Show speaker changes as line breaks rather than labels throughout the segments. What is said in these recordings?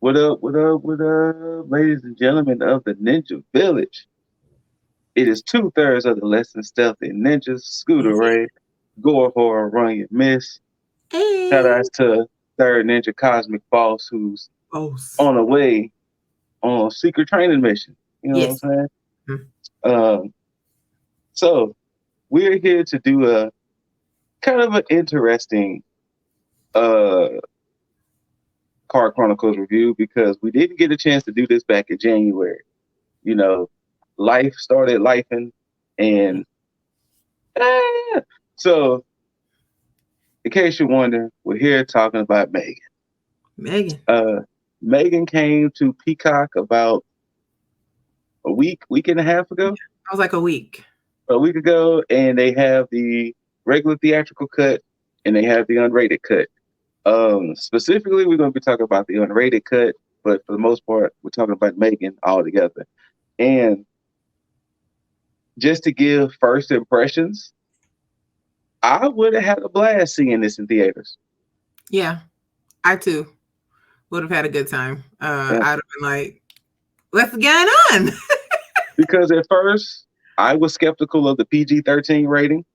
What up, what up, what up, ladies and gentlemen of the Ninja Village? It is two-thirds of the Less Than Stealthy Ninjas, Scooter
Yes, yes.
Ray, Gore Horror, Run Your Miss. Shout
Hey.
outs to Third Ninja Cosmic Boss, who's
Boss.
on the way on a secret training mission. You know what I'm
Yes.
saying?
Mm.
So we're here to do a kind of an interesting uh Car Chronicles review because we didn't get a chance to do this back in January. You know, life started lifing, and eh, so in case you wonder, we're here talking about Megan.
Megan.
Uh, Megan came to Peacock about week and a half ago,
I was like a week.
a week ago, and they have the regular theatrical cut and they have the unrated cut. Specifically, we're going to be talking about the unrated cut, but for the most part, we're talking about Megan all together. And just to give first impressions, I would have had a blast seeing this in theaters.
Yeah. I too would have had a good time.
Yeah.
I'd have been like, what's going on?
Because at first, I was skeptical of the PG-13 rating,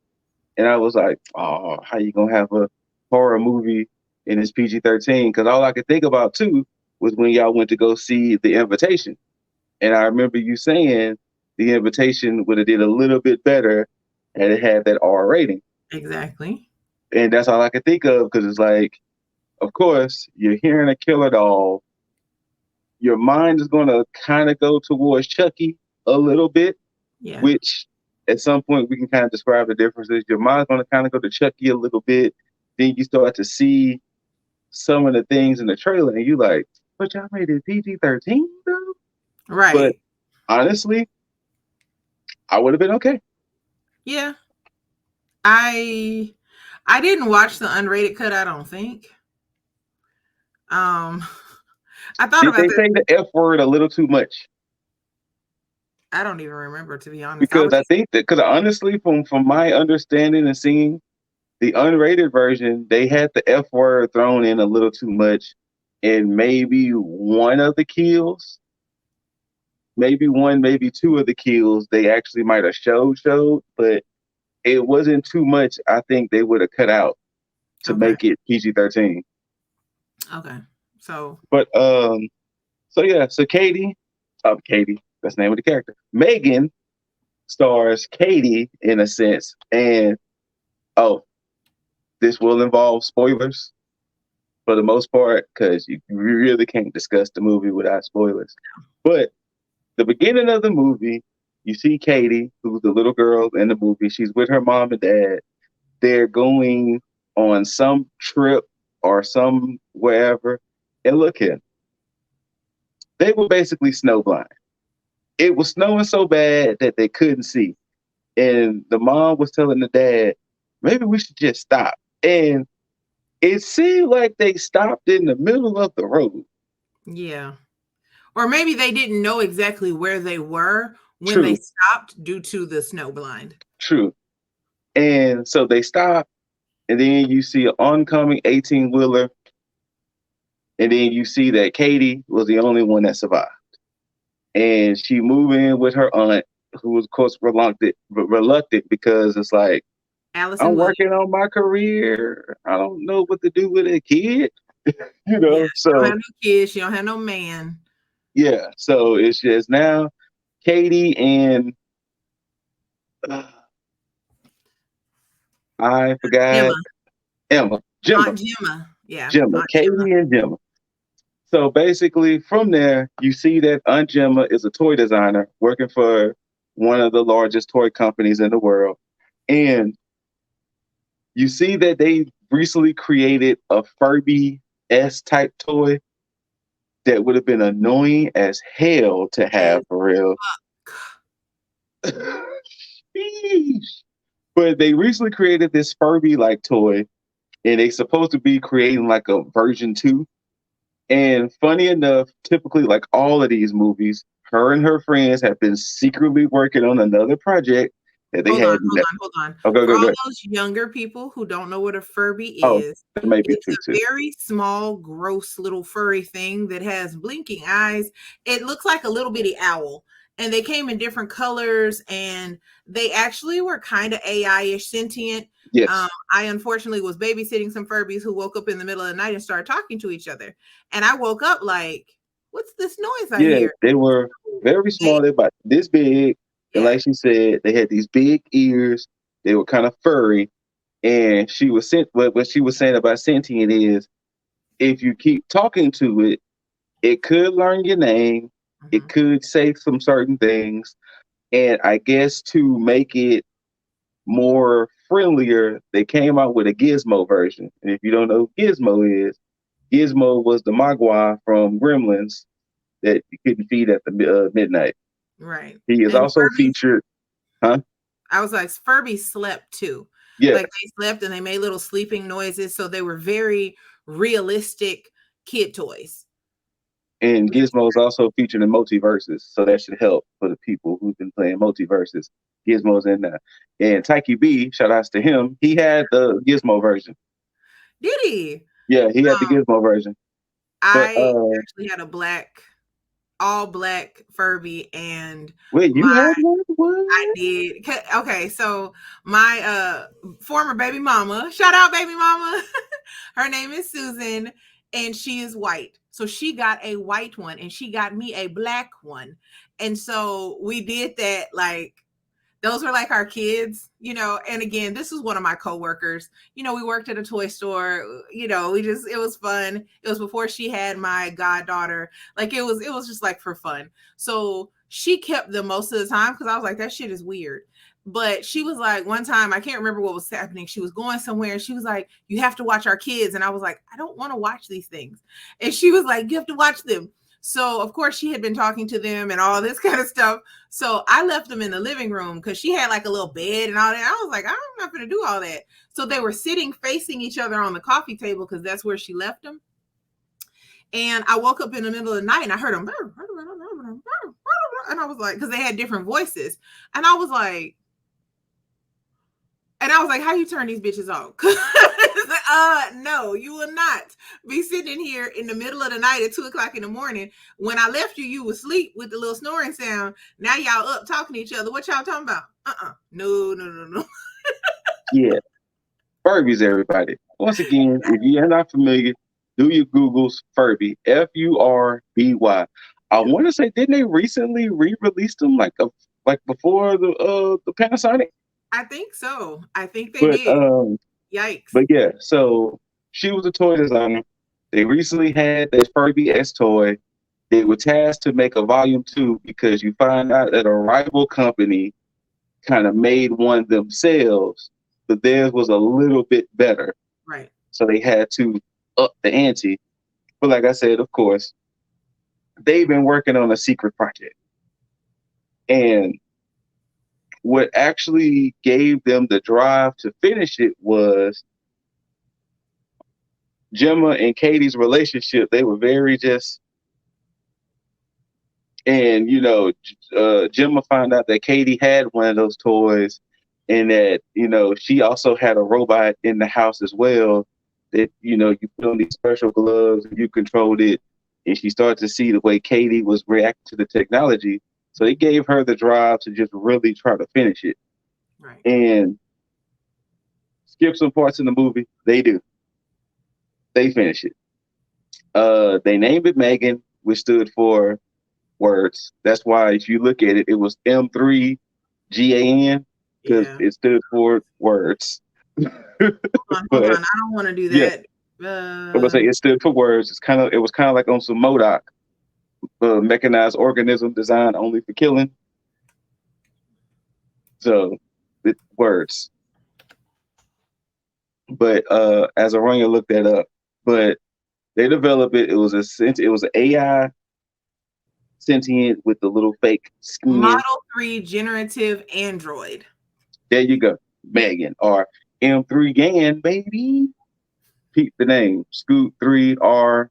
and I was like, "Oh, how you gonna have a horror movie in this PG-13?" Because all I could think about too was when y'all went to go see The Invitation, and I remember you saying The Invitation would have did a little bit better had it had that R rating,
Exactly.
and that's all I could think of because it's like, of course, you're hearing a killer doll, your mind is gonna kind of go towards Chucky a little bit,
Yeah.
which at some point we can kind of describe the differences. Your mind's going to kind of go to Chucky a little bit. Then you start to see some of the things in the trailer, and you like, but y'all made it PG-13 though. But
Right.
honestly, I would have been okay.
Yeah. I I didn't watch the unrated cut, I don't think. Um I thought
Did
about
they
that.
say the F word a little too much?
I don't even remember, to be honest. I
Because
was
I
just
think that, because honestly, from my understanding and seeing the unrated version, they had the F word thrown in a little too much, and maybe one of the kills, maybe one, maybe two of the kills they actually might have showed, but it wasn't too much. I think they would have cut out to
okay.
make it PG-13.
Okay. So
But so yeah, so Katie, that's the name of the character. Megan stars Katie in a sense, and oh, this will involve spoilers for the most part because you really can't discuss the movie without spoilers. But the beginning of the movie, you see Katie, who's the little girl in the movie. She's with her mom and dad. They're going on some trip or some wherever. And look here, they were basically snowblind. It was snowing so bad that they couldn't see. And the mom was telling the dad, maybe we should just stop. And it seemed like they stopped in the middle of the road.
yeah. Or maybe they didn't know exactly where they were when they
True,
stopped due to the snow blind.
true. And so they stopped, and then you see an oncoming 18 wheeler, and then you see that Katie was the only one that survived. And she moved in with her aunt, who was, of course, reluctant because it's like,
Allison
I'm
Williams.
working on my career. I don't know what to do with a kid,
Yeah, she don't
So,
have no kids. She don't have no man.
yeah. So it's just now Katie and uh, I forgot
Gemma.
Emma,
Aunt Gemma. Yeah,
Gemma,
Aunt Gemma.
Katie and Gemma. So basically, from there, you see that Aunt Gemma is a toy designer working for one of the largest toy companies in the world. And you see that they recently created a Furby S type toy that would have been annoying as hell to
As
have for real.
fuck.
Sheesh. But they recently created this Furby like toy, and they supposed to be creating like a version 2. And funny enough, typically, like all of these movies, her and her friends have been secretly working on another project that they
Hold on,
had in
hold
that.
on, hold on.
Oh, go,
For
go,
all
go.
those younger people who don't know what a Furby
Oh,
is,
that may be
it's
true
a
too.
very small, gross little furry thing that has blinking eyes. It looks like a little bitty owl. And they came in different colors, and they actually were kind of AI-ish sentient.
Yes.
I unfortunately was babysitting some Furbies who woke up in the middle of the night and started talking to each other. And I woke up like, what's this noise I
Yeah,
hear?
they were very
They,
small. They're about this big, and
yeah.
like she said, they had these big ears. They were kind of furry, and she was sent. What she was saying about sentient is, if you keep talking to it, it could learn your name. It
Mhm.
could say some certain things, and I guess to make it more friendlier, they came out with a Gizmo version. And if you don't know who Gizmo is, Gizmo was the Mogwai from Gremlins that you couldn't feed at the midnight.
Right.
He is
And
also
Furbies,
featured, huh?
I was like, Furby slept too.
Yes,
Like they slept and they made little sleeping noises. So they were very realistic kid toys.
and Gizmo is also featured in multiverses, so that should help for the people who've been playing multiverses. Gizmo's in there, and Taiki B, shout outs to him. He had the Gizmo version.
Did he?
Yeah, he had the
Um,
Gizmo version. But
I actually had a all black Furby, and
wait, you
my
had one?
I
What?
did. Okay, so my former baby mama, shout out baby mama. Her name is Susan, and she is white. So she got a white one and she got me a black one. And so we did that, like those were like our kids, and again, this was one of my coworkers. We worked at a toy store, it was fun. It was before she had my goddaughter. Like it was just like for fun. So she kept them most of the time because I was like, that shit is weird. But she was like, one time, I can't remember what was happening. She was going somewhere and she was like, you have to watch our kids. And I was like, I don't want to watch these things. And she was like, you have to watch them. So of course she had been talking to them and all this kind of stuff. So I left them in the living room because she had like a little bed and all that. I was like, I'm not going to do all that. So they were sitting facing each other on the coffee table because that's where she left them. And I woke up in the middle of the night and I heard them. And I was like, because they had different voices. And I was like, how you turn these bitches off? No, you will not be sitting here in the middle of the night at 2:00 in the morning. When I left you, you was asleep with the little snoring sound. Now y'all up talking to each other. What y'all talking about? No, no, no, no.
Yeah, Furbies, everybody. Once again, if you're not familiar, do your Googles. Furby, Furby. I want to say, didn't they recently re-release them like before the Panasonic?
I think so. I think they
But
did. Yikes.
yeah. So she was a toy designer. They recently had that Furby S toy. They were tasked to make a volume 2 because you find out that a rival company kind of made one themselves, but theirs was a little bit better.
Right.
So they had to up the ante. But like I said, of course, they've been working on a secret project. And what actually gave them the drive to finish it was Gemma and Katie's relationship. They were very just, and Gemma found out that Katie had one of those toys, and that she also had a robot in the house as well. That you put on these special gloves and you controlled it, and she started to see the way Katie was reacting to the technology. So it gave her the drive to just really try to finish it.
Right.
And skip some parts in the movie. They do. They finish it. They named it M3GAN, which stood for words. That's why if you look at it, it was M3GAN because
Yeah.
it stood for words.
Hold on.
But
I don't want to do
yeah,
that.
I'm gonna say it stood for words. It was kind of like on some MODOK, mechanized organism designed only for killing. So words. But as Aranya looked that up, but they developed it. It was an AI sentient with the little fake skin.
Model 3 generative android.
There you go, M3GAN or M3GAN, baby. Peep the name. Scoot 3R4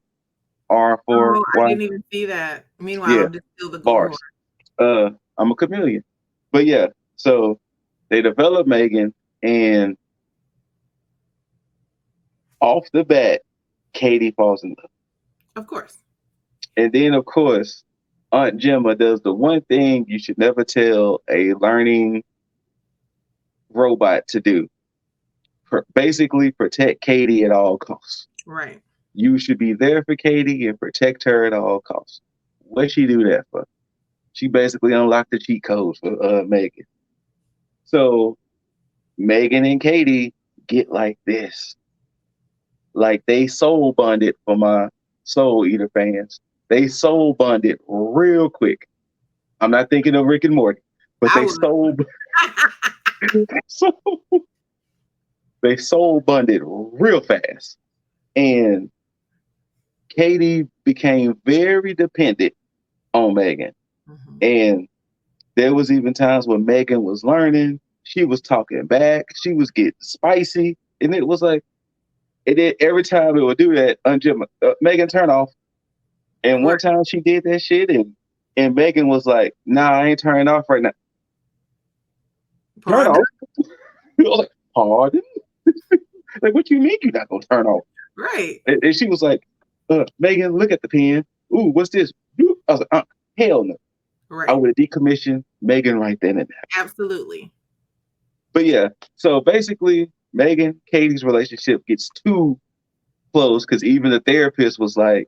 Oh, I
Y.
didn't even see that. Meanwhile,
Yeah,
I'm just still the gore horse.
bars. I'm a chameleon. But yeah, so They develop M3GAN, and off the bat, Katie falls in love.
Of course.
And then, of course, Aunt Gemma does the one thing you should never tell a learning robot to do. Basically, protect Katie at all costs.
Right.
You should be there for Katie and protect her at all costs. What she do that for? She basically unlocked the cheat codes for M3GAN. So M3GAN and Katie get like this. Like they soul bonded for my Soul Eater fans. They soul bonded real quick. I'm not thinking of Rick and Morty, but they soul bonded real fast. And Katie became very dependent on M3GAN.
Mm-hmm.
And there was even times when M3GAN was learning, she was talking back, she was getting spicy, and it was like, every time it would do that, M3GAN turn off. And one time she did that shit, and M3GAN was like, "Nah, I ain't turning off right now." Turn off. I was like, "Pardon?" Like, what you mean you're not gonna turn off?
Right.
And she was like, "M3GAN, look at the pen. Ooh, what's this?" I was like, "Hell no."
Right.
I would have decommissioned M3GAN right then and there.
Absolutely.
But yeah, so basically, M3GAN, Katie's relationship gets too close because even the therapist was like,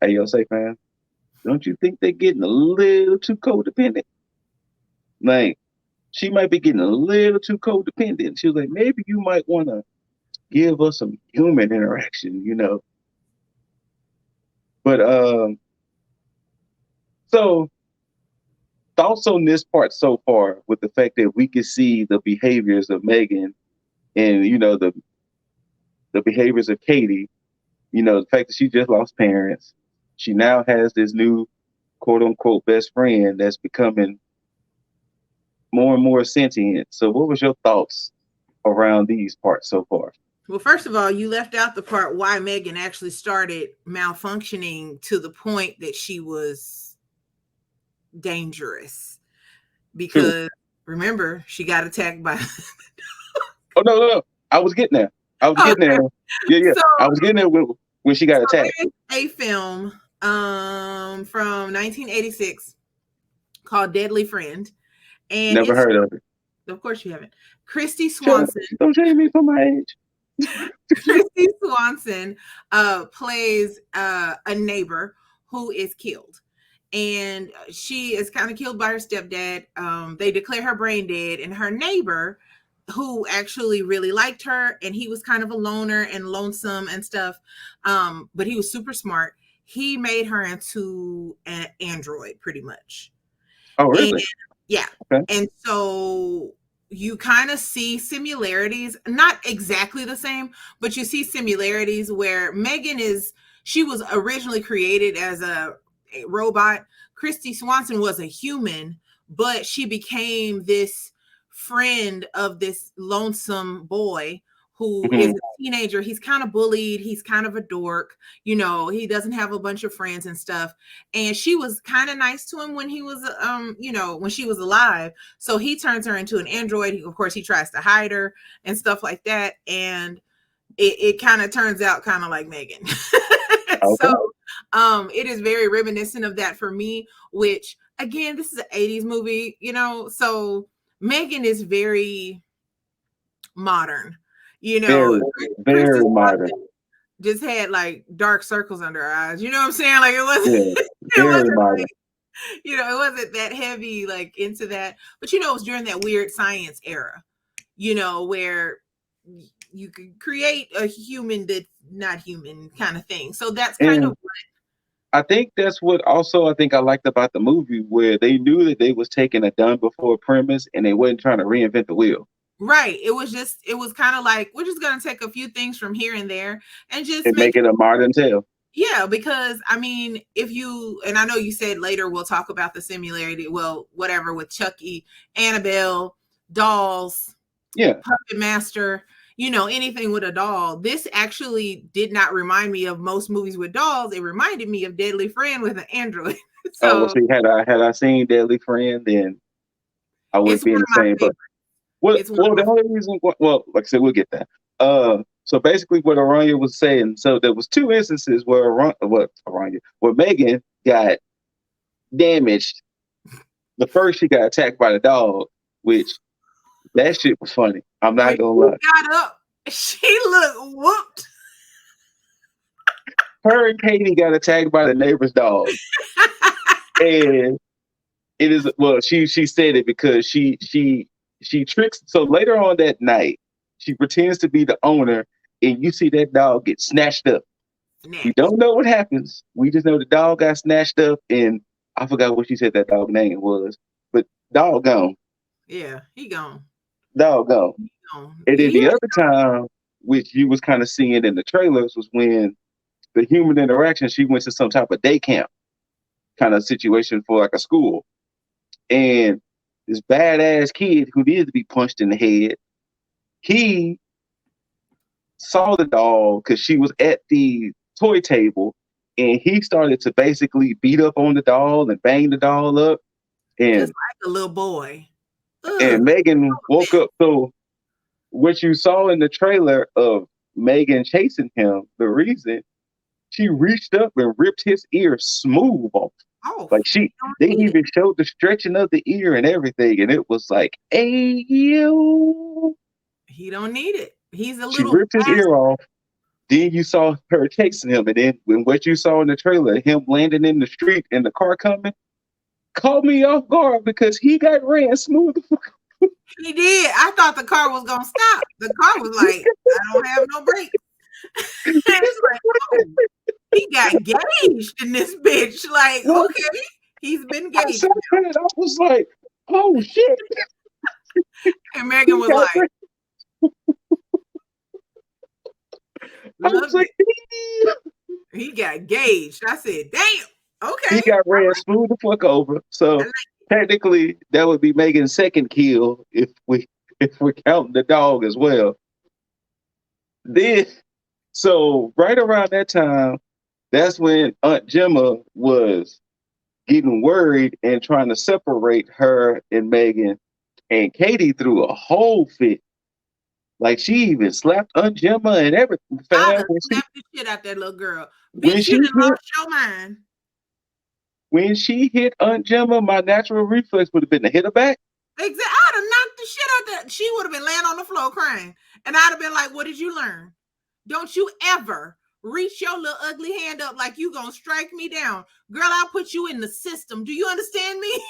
"Hey, yo, say, fam, don't you think they're getting a little too codependent? Like, she might be getting a little too codependent." She was like, "Maybe you might want to give us some human interaction, you know?" But so thoughts on this part so far, with the fact that we can see the behaviors of M3GAN and the behaviors of Katie. The fact that she just lost parents. She now has this new quote unquote best friend that's becoming more and more sentient. So what was your thoughts around these parts so far?
Well, first of all, you left out the part why M3GAN actually started malfunctioning to the point that she was dangerous. Because remember, she got attacked by
Oh no. I was getting there. Getting there. Yeah. So, I was getting there when she got attacked.
There's a film from 1986 called Deadly Friend. And
never heard of it.
Of course you haven't. Christy Swanson.
Don't shame me for my age.
Christy Swanson plays a neighbor who is killed. And she is kind of killed by her stepdad. They declare her brain dead. And her neighbor, who actually really liked her, and he was kind of a loner and lonesome and stuff, but he was super smart. He made her into an android, pretty much.
Oh, really?
Yeah. Okay. And so you kind of see similarities, not exactly the same, but you see similarities where M3GAN she was originally created as a robot. Christy Swanson was a human, but she became this friend of this lonesome boy who is a teenager. He's kind of bullied. He's kind of a dork. He doesn't have a bunch of friends and stuff. And she was kind of nice to him when he was, when she was alive. So he turns her into an android. Of course, he tries to hide her and stuff like that. And it kind of turns out kind of like M3GAN. Okay. So it is very reminiscent of that for me, which again, this is an 80s movie, so M3GAN is very modern,
very modern.
Just had like dark circles under her eyes. You know what I'm saying? Like it wasn't,
modern.
Like, it wasn't that heavy, like into that. But it was during that weird science era, where you could create a human that's not human kind of thing. So that's kind of what
I think that's what also I liked about the movie, where they knew that they was taking a done before premise and they wasn't trying to reinvent the wheel.
Right. It was kind of like, we're just going to take a few things from here and there and just
make it a modern tale.
Yeah, because I mean, and I know you said later we'll talk about the similarity, whatever, with Chucky, Annabelle, dolls, Puppet Master, anything with a doll. This actually did not remind me of most movies with dolls. It reminded me of Deadly Friend with an android.
So see, had I seen Deadly Friend, then I would be in the same boat. Well,
It's one
well,
of
the
my
only reason, well, like I said, we'll get that. So basically, what Aranya was saying, so there was two instances where where Megan got damaged. The first, she got attacked by the dog, which that shit was funny. I'm
when
not gonna
she
lie.
got up, she looked whooped.
Her and Katie got attacked by the neighbor's dog, and it is well, she said it because she tricks. So later on that night, she pretends to be the owner, and you see that dog get snatched up. We
Snatched.
don't know what happens. We just know the dog got snatched up, and I forgot what she said that dog name was, but dog gone,
Yeah, he gone.
dog gone.
He gone.
And then
He
the other time, which you was kind of seeing in the trailers, was when the human interaction. She went to some type of day camp kind of situation for like a school, and this badass kid who needed to be punched in the head, he saw the dog because she was at the toy table, and he started to basically beat up on the doll and bang the doll up,
just
and
like a little boy. Ugh.
and Megan woke up. So what you saw in the trailer of Megan chasing him, the reason she reached up and ripped his ear smooth off.
Oh,
Like
he don't
they
need it.
even showed the stretching of the ear and everything, and it was like, hey yo.
He don't need it. He's a
She
little
ripped his ear off. Then you saw her chasing him, and then when what you saw in the trailer, him landing in the street and the car coming, caught me off guard because he got ran smooth.
He did. I thought the car was gonna stop. The car was like, I don't have no brakes. It's like, oh, he got gauged in this bitch. Like,
Well,
okay, he's been
I
gauged.
saw that. I was like, oh shit.
And Megan was like,
I was
loved
like,
it. He got gauged. I said, damn, okay.
he got ran smooth the fuck over. So technically, that would be Megan's second kill if we count the dog as well. Then, so right around that time, that's when Aunt Gemma was getting worried and trying to separate her and Megan, and Katie threw a whole fit. Like she even slapped Aunt Gemma and everything.
I
Fam,
done slapped the shit out that little girl.
when
Bitch,
she
you done
hit
lost your mind.
when she hit Aunt Gemma, my natural reflex would have been to hit her back.
Exactly. I'd have knocked the shit out that. She would have been laying on the floor crying. And I'd have been like, what did you learn? Don't you ever reach your little ugly hand up like you gonna strike me down. Girl, I'll put you in the system. Do you understand me?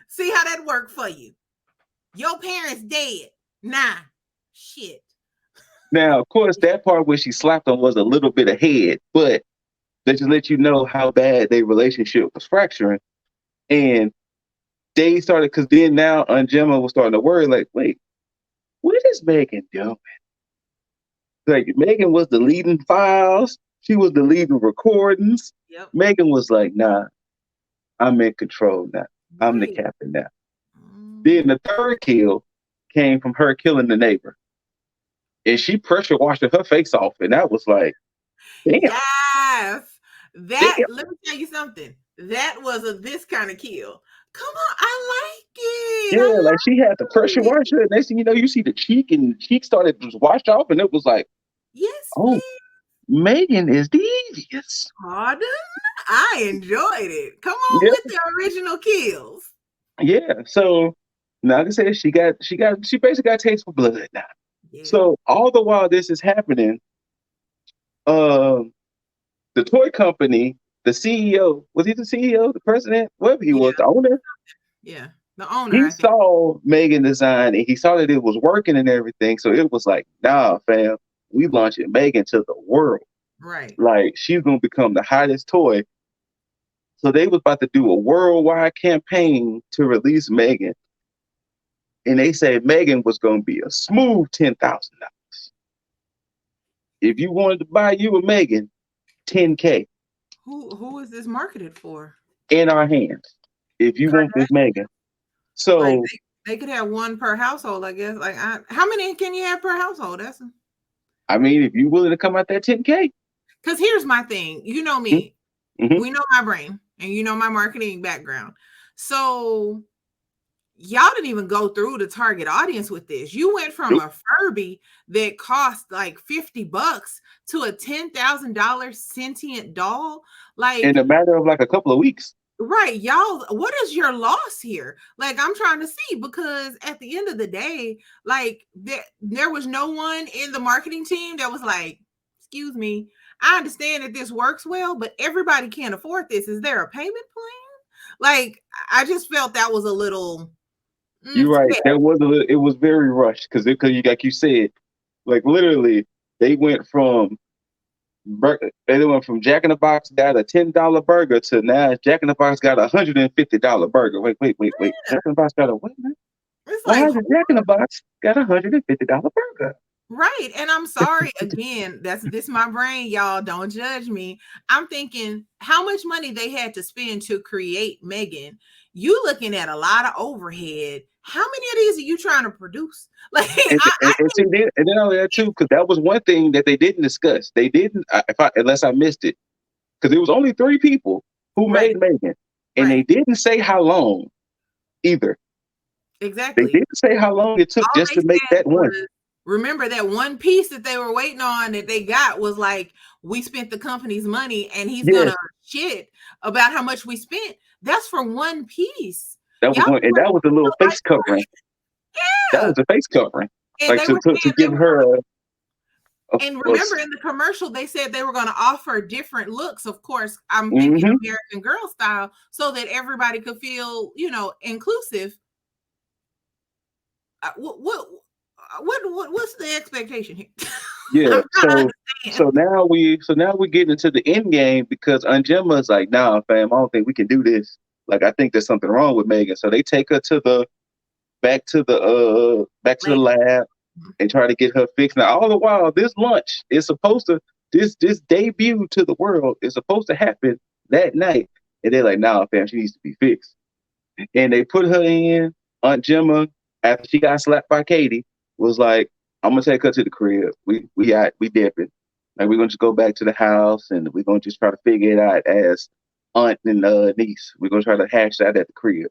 See how that worked for you. Your parents dead. Nah. Shit.
Now, of course, that part where she slapped him was a little bit ahead, but that just let you know how bad their relationship was fracturing. And they started, because then now Aunt Gemma was starting to worry, like, wait, what is Megan doing? Like, Megan was deleting files. She was deleting recordings.
Yep.
Megan was like, nah, I'm in control now. I'm the
Right.
captain now. Then the third kill came from her killing the neighbor. And she pressure washed her face off. And that was like, damn.
Yes. That,
Damn.
let me tell you something. That was a this kind of kill. Come on, I like it.
Yeah, like she had the pressure wash her. Next thing you know, you see the cheek, and the cheek started to wash off, and it was like,
yes,
oh,
please.
Megan is devious.
Pardon? I enjoyed it. Come on
Yeah.
with the original kills.
Yeah. So now, like I said, she basically got a taste for blood now.
Yeah.
So all the while this is happening, the toy company, the CEO, was he the CEO, the president, whatever he was, the owner?
Yeah, the owner,
He
I think.
saw Megan design and he saw that it was working and everything. So it was like, nah, fam, we launching Megan to the world.
Right.
Like she's gonna become the hottest toy. So they was about to do a worldwide campaign to release Megan. And they said Megan was gonna be a smooth $10,000. If you wanted to buy you a Megan, $10K.
Who is this marketed for?
In our hands. If you want this Megan. So
like they could have one per household, I guess. Like how many can you have per household? That's
I mean, if you're willing to come out that $10K.
Because here's my thing. You know me. Mm-hmm. We know my brain and you know my marketing background. So y'all didn't even go through the target audience with this. You went from
Nope.
a Furby that cost like $50 to a $10,000 sentient doll.
In
Like,
a matter of like a couple of weeks.
right, y'all, what is your loss here? Like, I'm trying to see, because at the end of the day, like, there was no one in the marketing team that was like, excuse me, I understand that this works well, but everybody can't afford this. Is there a payment plan? Like, I just felt that was a little
You're right.
sketch.
It was very rushed because you like you said, like literally they went from they went from Jack in the Box got a $10 burger to now Jack in the Box got $150 burger. Wait. Jack in the Box got a what?
It's
Why
like,
is Jack in the Box got $150 burger?
right. And I'm sorry again, this my brain, y'all. Don't judge me. I'm thinking how much money they had to spend to create M3GAN. You looking at a lot of overhead. How many of these are you trying to produce? Like,
And see, and then only that too, because that was one thing that they didn't discuss. They didn't, unless I missed it, because it was only 3 people who
right,
made M3GAN, and
right.
they didn't say how long either. They
Exactly.
didn't say how long it took
All
just
they
to make
said
that one.
was, remember that one piece that they were waiting on that they got was like, we spent the company's money and he's
Yes,
gonna shit about how much we spent. That's for one piece.
that was
Y'all
one, and
were
that was a little
like,
face covering. That
yeah.
was a face covering,
And
like
they were
to
saying they
give
were
her
and
a
remember in the commercial, they said they were going to offer different looks. Of course, I'm thinking
mm-hmm.
American Girl style, so that everybody could feel, inclusive. What's the expectation here?
Yeah.
I'm trying to understand.
So now we get into the end game because Gemma's like, nah, fam, I don't think we can do this. Like, I think there's something wrong with M3GAN. So they take her to the back to the
Like,
lab and try to get her fixed. Now, all the while, this lunch is supposed to this debut to the world is supposed to happen that night. And they're like, nah, fam, she needs to be fixed. And they put her in. Aunt Gemma, after she got slapped by Katie, was like, I'm gonna take her to the crib. We dipping. Like we're gonna just go back to the house and we're gonna just try to figure it out as aunt and niece. We're gonna try to hash that at the crib.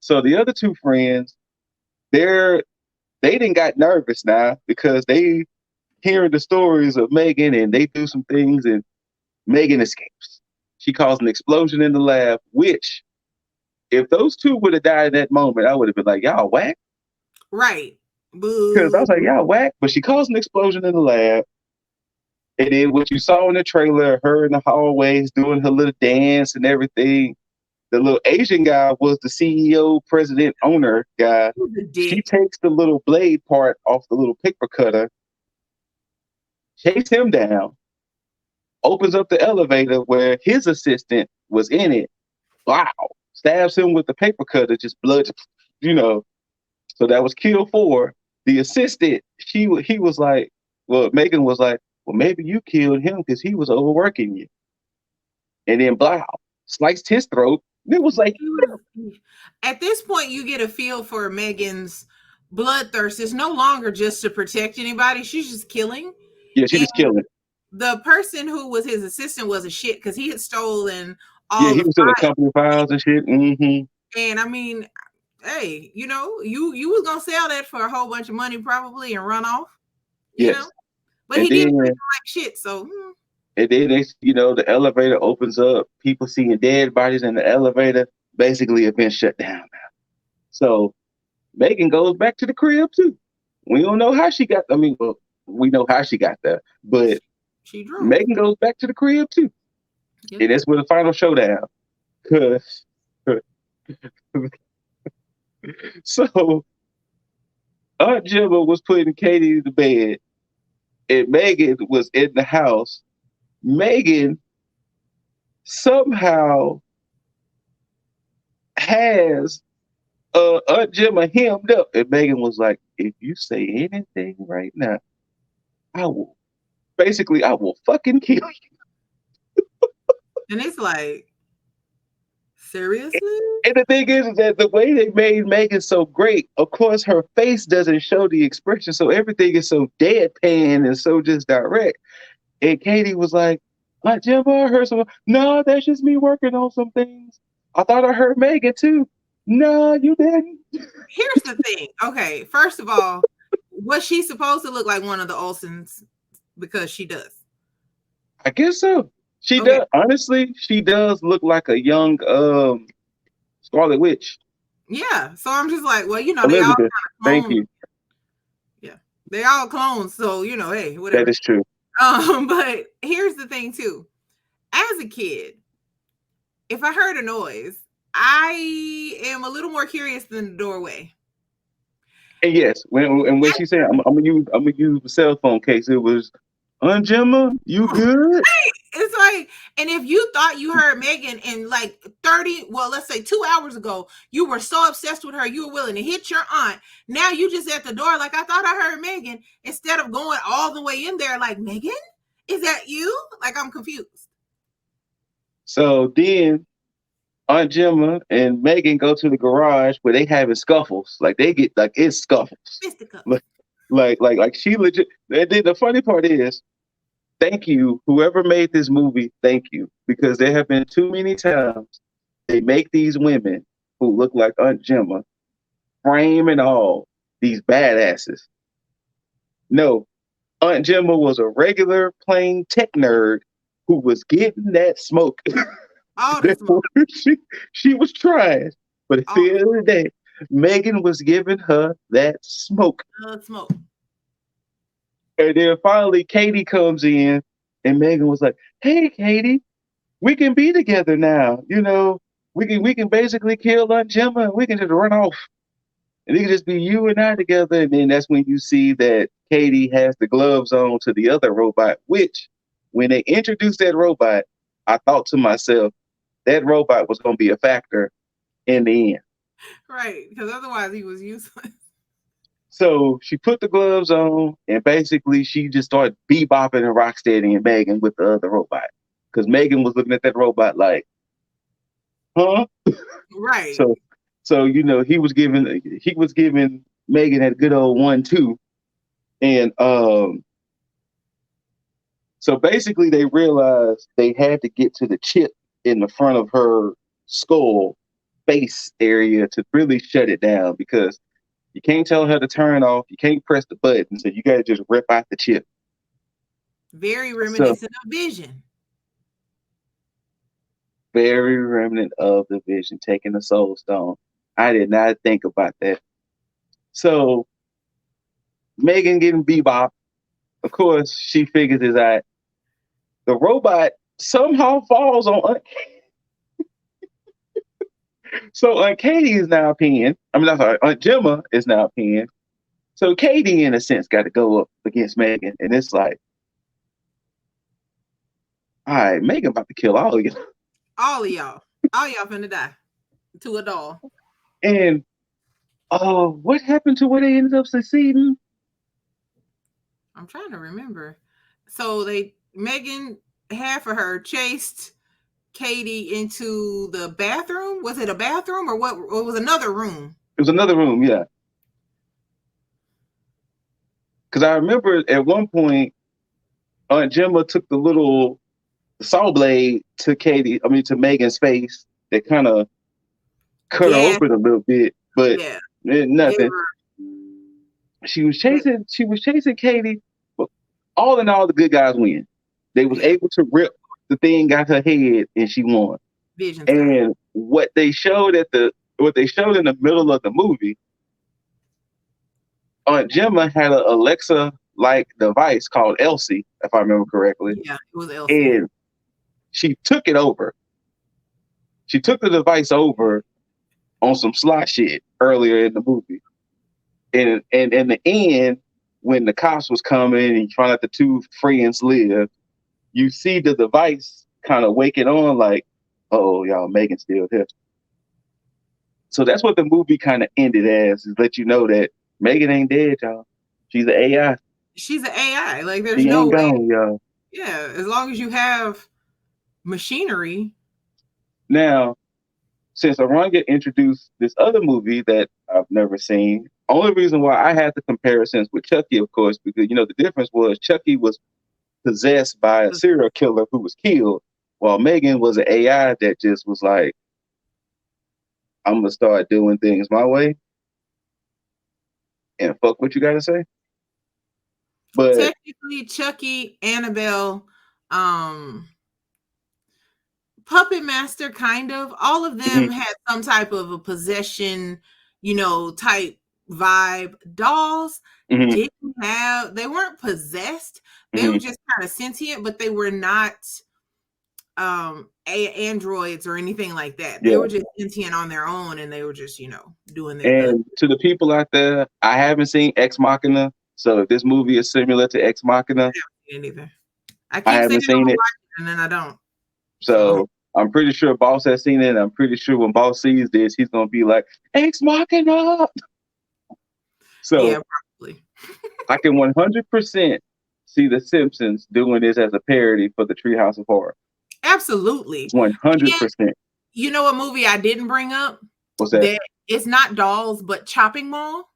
So the other 2 friends, they didn't got nervous now because they hearing the stories of M3GAN and they do some things and M3GAN escapes. She caused an explosion in the lab, which if those 2 would have died in that moment, I would have been like, y'all whack.
right.
Because I
Boo.
was like, y'all whack. But she caused an explosion in the lab. And then what you saw in the trailer, her in the hallways doing her little dance and everything. The little Asian guy was the CEO, president, owner guy.
Who's a
She
dick?
takes the little blade part off the little paper cutter, chase him down, opens up the elevator where his assistant was in it. Wow. Stabs him with the paper cutter, just blood, you know. So that was kill 4. The assistant, he was like, well, M3GAN was like, well, maybe you killed him because he was overworking you. And then blah, sliced his throat. It was like,
At this point, you get a feel for M3GAN's bloodthirst. It's no longer just to protect anybody; she's just killing.
yeah, she
And
just killed him.
the person who was his assistant was a shit because he had stolen
Yeah,
all
he
the
was still a
files.
company files and shit. Mm-hmm.
And I mean, hey, you was gonna sell that for a whole bunch of money probably and run off, you know.
Yes.
But
And
he didn't treat
then
him like shit. So
the elevator opens up, people seeing dead bodies in the elevator, basically event shut down. So M3GAN goes back to the crib too. We don't know how she got, I mean, well, we know how she got there, but
she drove.
M3GAN goes back to the crib too.
Yep.
And that's where the final showdown. Cause so Aunt Gemma was putting Katie to bed and M3GAN was in the house. M3GAN somehow has Aunt Gemma hemmed up. And M3GAN was like, if you say anything right now, I will fucking kill you.
And it's like, seriously?
And the thing is that the way they made M3GAN so great, of course, her face doesn't show the expression. So everything is so deadpan and so just direct. And Katie was like, Aunt Gemma, I heard some. No, that's just me working on some things. I thought I heard M3GAN too. No, you didn't.
Here's the thing. Okay, first of all, was she supposed to look like one of the Olsens? Because she does.
I guess so. She
Okay.
does. Honestly, she does look like a young Scarlet Witch.
Yeah. So I'm just like, well, they all
Elizabeth.
kind of
Thank
clone.
you.
Yeah. They all clones. So, hey,
That
whatever.
is true.
But here's the thing too. As a kid, if I heard a noise, I am a little more curious than the doorway.
And yes, when she said, I'm gonna use the cell phone case," it was, "Aunt Gemma, you good?"
It's like, and if you thought you heard M3GAN in like 30, well, let's say 2 hours ago, you were so obsessed with her, you were willing to hit your aunt. Now you just at the door, like, I thought I heard M3GAN, instead of going all the way in there, like, M3GAN, is that you? Like, I'm confused.
So then Aunt Gemma and M3GAN go to the garage where they having scuffles. Like they get like it's scuffles.
Fisticuffs.
Like she legit. And then the funny part is, thank you, whoever made this movie, thank you. Because there have been too many times they make these women who look like Aunt Gemma, frame and all, these badasses. No, Aunt Gemma was a regular plain tech nerd who was getting that smoke.
All the smoke.
she was trying, but at
All
the end of the day, M3GAN was giving her that smoke.
the smoke.
And then finally, Katie comes in, and M3GAN was like, "Hey, Katie, we can be together now. We can basically kill Aunt Gemma, and we can just run off, and it can just be you and I together." And then that's when you see that Katie has the gloves on to the other robot. Which, when they introduced that robot, I thought to myself, that robot was going to be a factor in the end.
Right, because otherwise he was useless.
So she put the gloves on, and basically she just started bebopping and rocksteady and M3GAN with the other robot. Because M3GAN was looking at that robot like, huh?
Right.
So he was giving M3GAN that good old 1-2, and so basically they realized they had to get to the chip in the front of her skull face area to really shut it down, because you can't tell her to turn off. You can't press the button. So you got to just rip out the chip.
Very reminiscent of Vision.
Very remnant of the Vision, taking the Soul Stone. I did not think about that. So M3GAN getting bebop. Of course, she figures it out. The robot somehow falls on Aunt Katie. So Aunt Katie is now peeing. I'm sorry, Aunt Gemma is now peeing. So Katie, in a sense, got to go up against M3GAN. And it's like, all right, M3GAN about to kill all of you.
All of y'all. All y'all finna die to a doll.
And what happened to where they ended up succeeding?
I'm trying to remember. So M3GAN, half of her chased Katie into the bathroom. Was it a bathroom or what? It was another room.
It was another room, yeah. Because I remember at one point, Aunt Gemma took the little saw blade to M3GAN's face that kind of cut her open a little bit, but nothing. She was chasing Katie, but all in all, the good guys win. They was able to rip the thing out her head, and she won.
Vision
and what they showed in the middle of the movie, Aunt Gemma had an Alexa-like device called Elsie, if I remember correctly.
Yeah, it was Elsie.
And she took it over. She took the device over on some slot shit earlier in the movie. And in the end, when the cops was coming and trying to let the two friends live, you see the device kind of waking on like, oh, y'all, M3GAN's still here. So that's what the movie kind of ended as, is let you know that M3GAN ain't dead, y'all. She's an AI.
She's an AI. Like, there's
she
no
ain't
way.
Gone, y'all.
Yeah, as long as you have machinery.
Now, since Aranya introduced this other movie that I've never seen, only reason why I had the comparisons with Chucky, of course, because the difference was Chucky was possessed by a serial killer who was killed, while M3GAN was an AI that just was like, I'm gonna start doing things my way and fuck what you gotta say. But
technically, Chucky, Annabelle, Puppet Master, kind of all of them had some type of a possession, type vibe. Dolls didn't have, they weren't possessed. They were just kind of sentient, but they were not androids or anything like that. They were just sentient on their own, and they were just doing their
and to the people out there, I haven't seen Ex Machina, so if this movie is similar to Ex Machina,
I keep
I
saying
haven't seen it,
and then I don't.
so I'm pretty sure Boss has seen it. And I'm pretty sure when Boss sees this, he's gonna be like, Ex Machina. So
yeah, probably.
I can 100% see The Simpsons doing this as a parody for the Treehouse of Horror.
Absolutely.
100%.
You know what movie I didn't bring up?
What's that?
It's not Dolls, but Chopping Mall.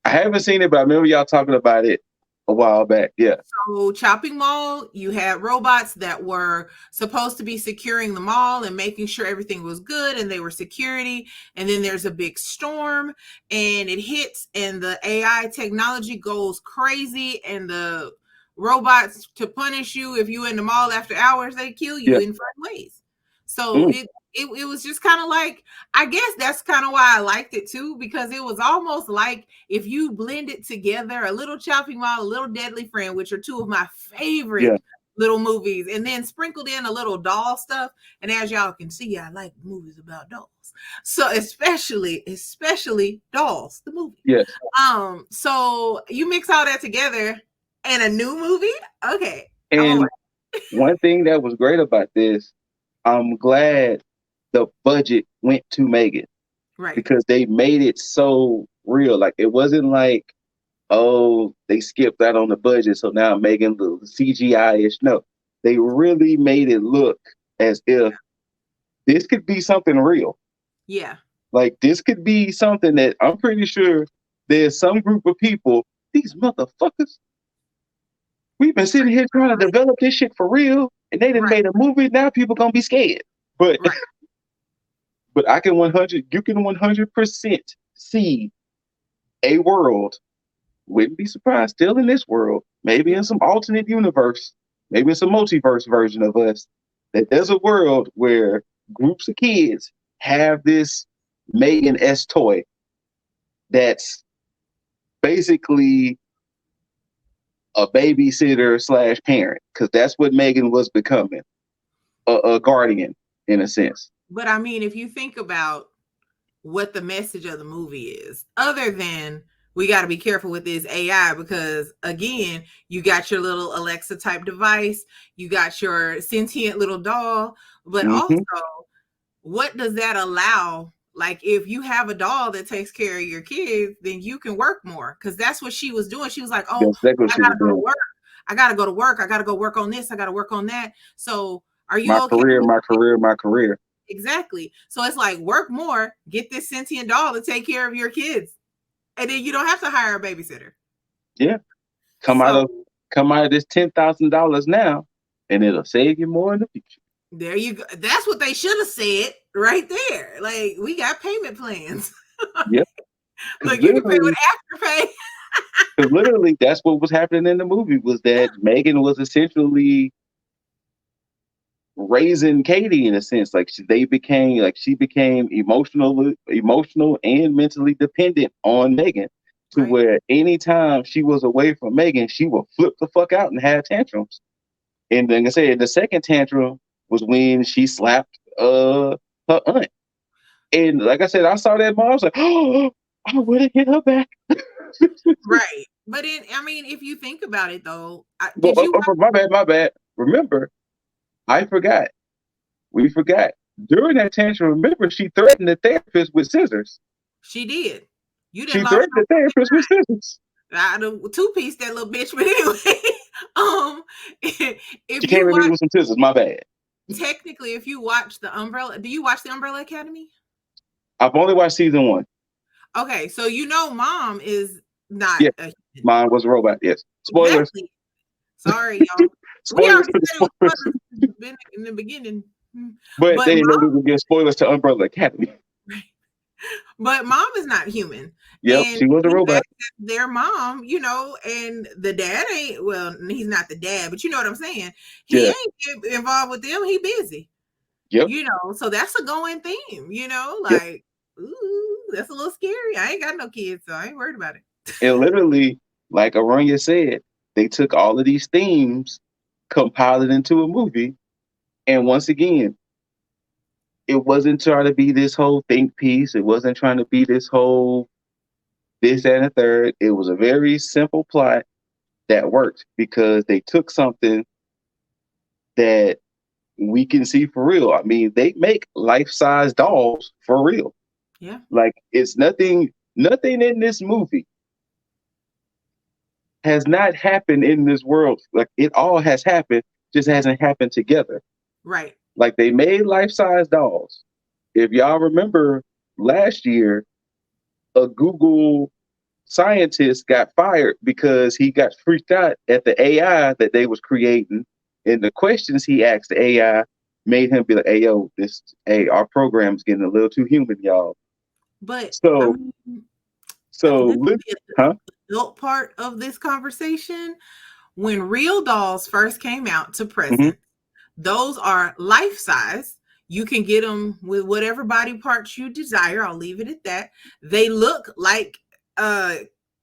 I haven't seen it, but I remember y'all talking about it a while back. Yeah.
So Chopping Mall, you had robots that were supposed to be securing the mall and making sure everything was good, and they were security. And then there's a big storm, and it hits, and the AI technology goes crazy, and the robots, to punish you if you in the mall after hours, they kill you in fun ways. So it was just kind of like, I guess that's kind of why I liked it too, because it was almost like if you blend it together, a little Chopping Mall, a little Deadly Friend, which are two of my favorite little movies, and then sprinkled in a little doll stuff. And as y'all can see, I like movies about dolls. So especially Dolls, the movie.
Yes.
So you mix all that together in a new movie? Okay.
And one thing that was great about this, I'm glad the budget went to M3GAN.
Right.
Because they made it so real. Like, it wasn't like, oh, they skipped out on the budget, so now M3GAN the CGI-ish. No, they really made it look as if this could be something real.
Yeah.
Like, this could be something that I'm pretty sure there's some group of people, these motherfuckers, we've been sitting here trying to develop this shit for real, and they done made a movie. Now people gonna be scared. But but you can 100% see a world. Wouldn't be surprised, still in this world, maybe in some alternate universe, maybe in some multiverse version of us, that there's a world where groups of kids have this M3GAN-esque toy that's basically a babysitter / parent, because that's what M3GAN was becoming, a guardian in a sense.
But I mean, if you think about what the message of the movie is, other than we got to be careful with this AI, because again, you got your little Alexa type device, you got your sentient little doll, but also, what does that allow? Like, if you have a doll that takes care of your kids, then you can work more, because that's what she was doing. She was like, oh, I gotta go to work. I gotta go to work. I gotta go work on this. I gotta work on that. So are you okay?
My career.
Exactly. So it's like, work more, get this sentient doll to take care of your kids, and then you don't have to hire a babysitter.
Yeah. Come out of this $10,000 now, and it'll save you more in the future.
There you go. That's what they should have said right there. Like, we got payment plans.
Yep.
Look, you can pay with Afterpay.
Because literally, that's what was happening in the movie, was that M3GAN was essentially raising Katie in a sense. Like, she became emotional and mentally dependent on M3GAN, to where anytime she was away from M3GAN, she would flip the fuck out and have tantrums. And like I said, the second tantrum was when she slapped her aunt. And like I said, I saw that mom, I was like, oh, I would have hit her back.
Right. But if you think about it though,
my bad. Remember, we forgot. During that tantrum, remember, she threatened the therapist with scissors.
She did.
She threatened the therapist with scissors.
The two-piece that little bitch, but anyway, if
she came at me with some scissors. My bad.
Technically, if you watch do you watch the Umbrella Academy?
I've only watched season 1.
Okay, so Mom is not.
Yeah, Mom was a robot. Yes. Spoilers.
Exactly. Sorry, y'all.
Spoilers
in the beginning.
But they know we would give spoilers to Umbrella Academy.
But mom is not human.
Yep,
And
she was a
you know,
robot.
their mom, you know, and the dad ain't, well, he's not the dad, but you know what I'm saying. He
Yeah.
ain't involved with them. He busy,
Yep.
you know. So that's a going theme, you know,
Yep.
like, ooh, that's a little scary. I ain't got no kids, so I ain't worried about it.
And literally, like Aronya said, they took all of these themes, compiled it into a movie, and once again, it wasn't trying to be this whole think piece. It wasn't trying to be this whole this, that, and the third. It was a very simple plot that worked because they took something that we can see for real. I mean, they make life-size dolls for real.
Yeah.
Like it's nothing in this movie has not happened in this world. Like it all has happened, just hasn't happened together.
Right.
Like they made life-size dolls. If y'all remember last year, a Google scientist got fired because he got freaked out at the AI that they was creating, and the questions he asked the AI made him be like, "Hey, yo, our program's getting a little too human, y'all."
But I
So,
mean,
so,
this is
huh?
the adult part of this conversation. When real dolls first came out to
Mm-hmm.
present, those are life size. You can get them with whatever body parts you desire. I'll leave it at that. They look like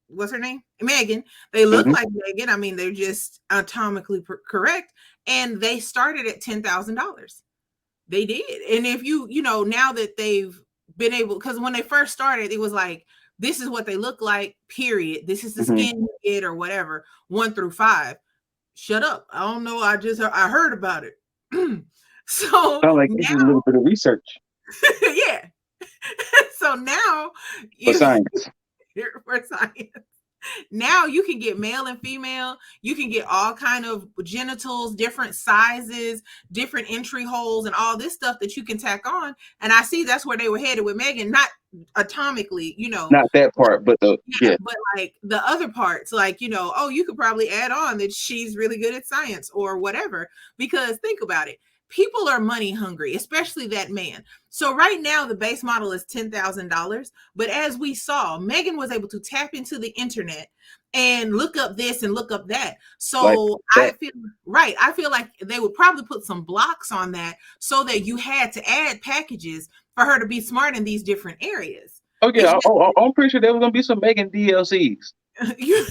what's her name? M3GAN. They look
Mm-hmm.
like M3GAN. I mean, they're just anatomically correct. And they started at $10,000. They did. And if you know, now that they've been able, because when they first started, it was like, this is what they look like, period. This is the
Mm-hmm.
skin you get or whatever, 1 through 5. Shut up. I don't know. I heard about it. So
Sound like they did a
now,
little bit of research
yeah. So now
for
you
science.
for science. Now you can get male and female. You can get all kind of genitals, different sizes, different entry holes, and all this stuff that you can tack on. And I see that's where they were headed with M3GAN, not atomically, you know.
Not that part, but
Yeah, but like the other parts, like, you know, oh, you could probably add on that she's really good at science or whatever. Because think about it. People are money hungry, especially that man. So right now the base model is $10,000. But as we saw, M3GAN was able to tap into the internet and look up this and look up that.
like
So
that.
I feel like they would probably put some blocks on that so that you had to add packages for her to be smart in these different areas.
Oh
It's
yeah, I'm pretty sure there was gonna be some M3GAN DLCs.
you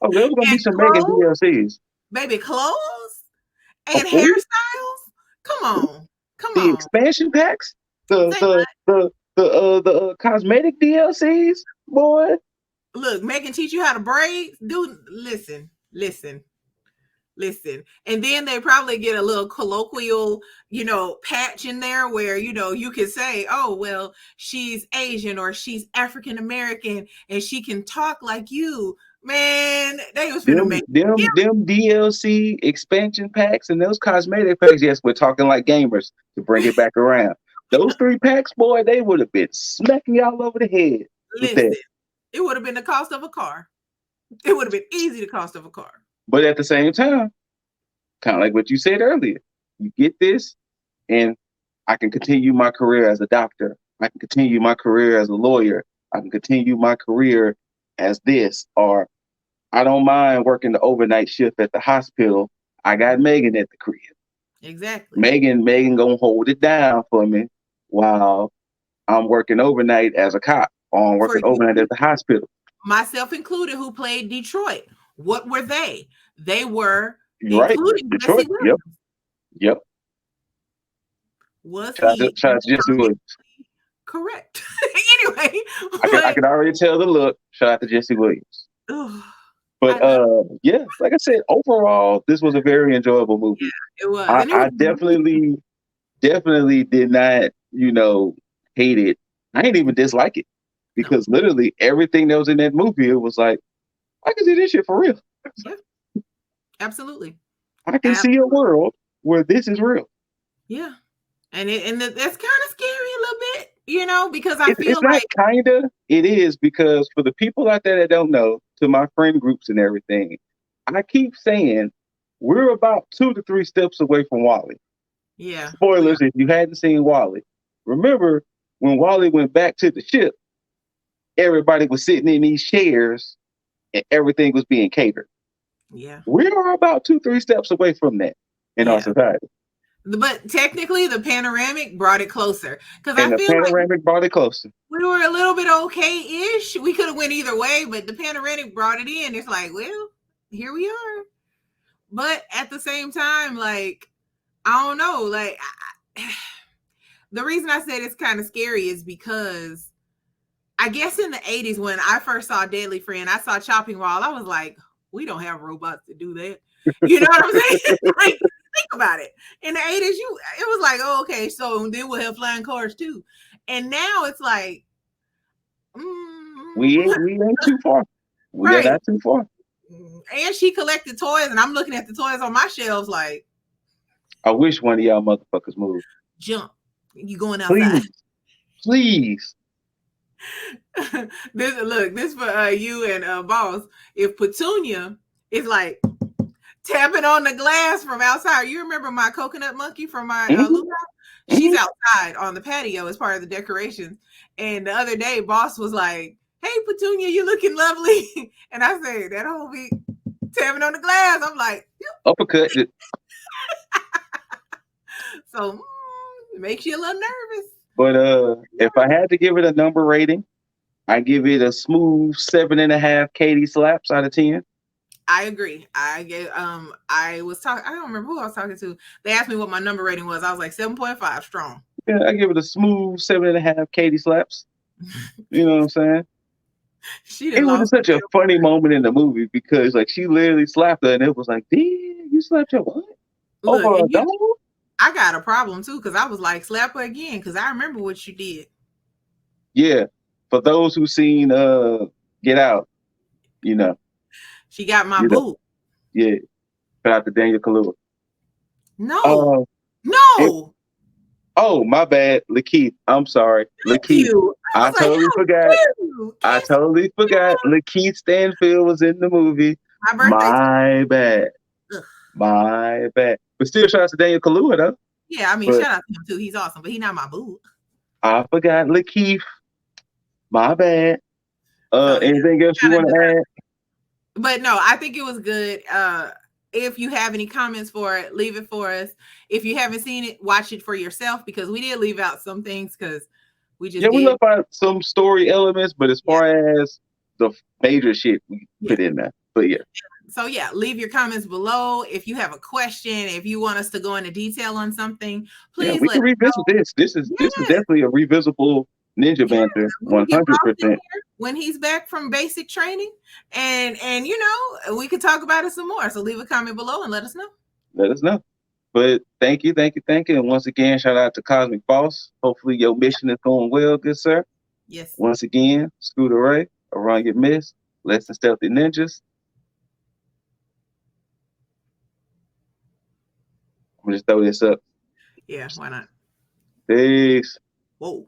Oh, there was gonna be
and
some M3GAN
clothes,
DLCs.
baby, clothes
Oh,
and
ooh,
hairstyles. Come on, come
the
on.
expansion packs, the
Say
the the the cosmetic DLCs, boy.
look, M3GAN teach you how to braid. Dude, listen. And then they probably get a little colloquial, you know, patch in there where, you know, you can say, oh, well, she's Asian or she's African American and she can talk like you. Man, they was finna make
Them DLC expansion packs and those cosmetic packs. Yes, we're talking like gamers to bring it back around. Those 3 packs, boy, they would have been smacking y'all over the head with that.
listen. It would have been the cost of a car. It would have been easy the cost of a car.
But at the same time, kind of like what you said earlier, you get this, and I can continue my career as a doctor. I can continue my career as a lawyer. I can continue my career as this, or I don't mind working the overnight shift at the hospital. I got M3GAN at the crib.
Exactly.
M3GAN gonna hold it down for me while I'm working overnight as a cop or I'm
For
working
you,
overnight at the hospital.
myself included, who played Detroit. What were they? They were
You're right,
including Jesse
Detroit. Yep,
Williams.
yep.
Was
Shout
he
out to Jesse Williams.
correct? Anyway,
I can already tell the look. Shout out to Jesse Williams.
ugh,
But
I love
yeah, like I said, overall, this was a very enjoyable movie.
it was,
I,
and it
I
was
definitely did not, hate it. I didn't even dislike it
no,
because literally everything that was in that movie, it was like, I can see this shit for real.
yeah, absolutely,
I can see a world where this is real.
yeah, and that's kind of scary a little bit, you know, because I feel
It's not
like
kinda, it is because for the people out there that don't know, to my friend groups and everything, I keep saying we're about 2 to 3 steps away from Wally.
yeah, we are.
Spoilers if you hadn't seen Wally. remember when Wally went back to the ship, everybody was sitting in these chairs and everything was being catered.
Yeah.
We are about 2-3 steps away from that in our society.
But technically, the panoramic brought it closer because
And
I
the
feel
panoramic brought it closer.
We were a little bit okay-ish. We could have went either way, but the panoramic brought it in. It's like, well, here we are. But at the same time, like, I don't know. Like, the reason I said it's kind of scary is because I guess in the 80s, when I first saw Deadly Friend, I saw Chopping Wall. I was like, we don't have robots to do that. You know what I'm saying? Like, think about it. In the 80s, it was like, oh, okay, so then we'll have flying cars too. And now it's like,
we ain't too far. We are not too far.
And she collected toys, and I'm looking at the toys on my shelves like,
I wish one of y'all motherfuckers moved.
Jump. You going outside.
Please.
This for you and Boss. If Petunia is like tapping on the glass from outside, you remember my coconut monkey from my luau? She's outside on the patio as part of the decorations. And the other day, Boss was like, hey, Petunia, you looking lovely. And I said, that whole be tapping on the glass. I'm like, yep.
Uppercut.
So it makes you a little nervous.
But if I had to give it a number rating, I give it a smooth 7.5 Katie slaps out of 10.
I agree. I was talking. I don't remember who I was talking to. They asked me what my number rating was. I was like 7.5 strong.
Yeah, I give it a smooth 7.5 Katie slaps. You know what I'm saying? It was such a funny moment in the movie because like she literally slapped her and it was like, damn, you slapped your what? Over a dog?
I got a problem too because I was like, slap her again because I remember what you did.
Yeah. For those who seen Get Out, you know.
She got my boot.
Yeah. Shout out to Daniel Kaluuya.
No.
Oh, my bad. Lakeith. I'm sorry. Lakeith. I totally forgot. I totally forgot. Lakeith Stanfield was in the movie. My bad. My bad. But still shout out to Daniel Kaluuya though.
Yeah, I mean, shout out to him too. He's awesome, but he's not my boo.
I forgot Lakeith. My bad. Anything else you want to add?
But no, I think it was good. If you have any comments for it, leave it for us. If you haven't seen it, watch it for yourself because we did leave out some things because we just
we left out some story elements, but as far as the major shit we put in there. But yeah.
So yeah, leave your comments below. If you have a question, if you want us to go into detail on something, please
we can revisit this. This is definitely a revisitable Ninja Banter, 100%.
When he's back from basic training, and you know, we can talk about it some more. So leave a comment below and let us know.
Let us know. But thank you. And once again, shout out to Cosmic Boss. Hopefully your mission is going well, good sir.
Yes.
Once again, Scooter Ray, Around Your Miss, Less Than Stealthy Ninjas. I'm gonna just throw this up.
Yeah, why not?
Peace.
Whoa.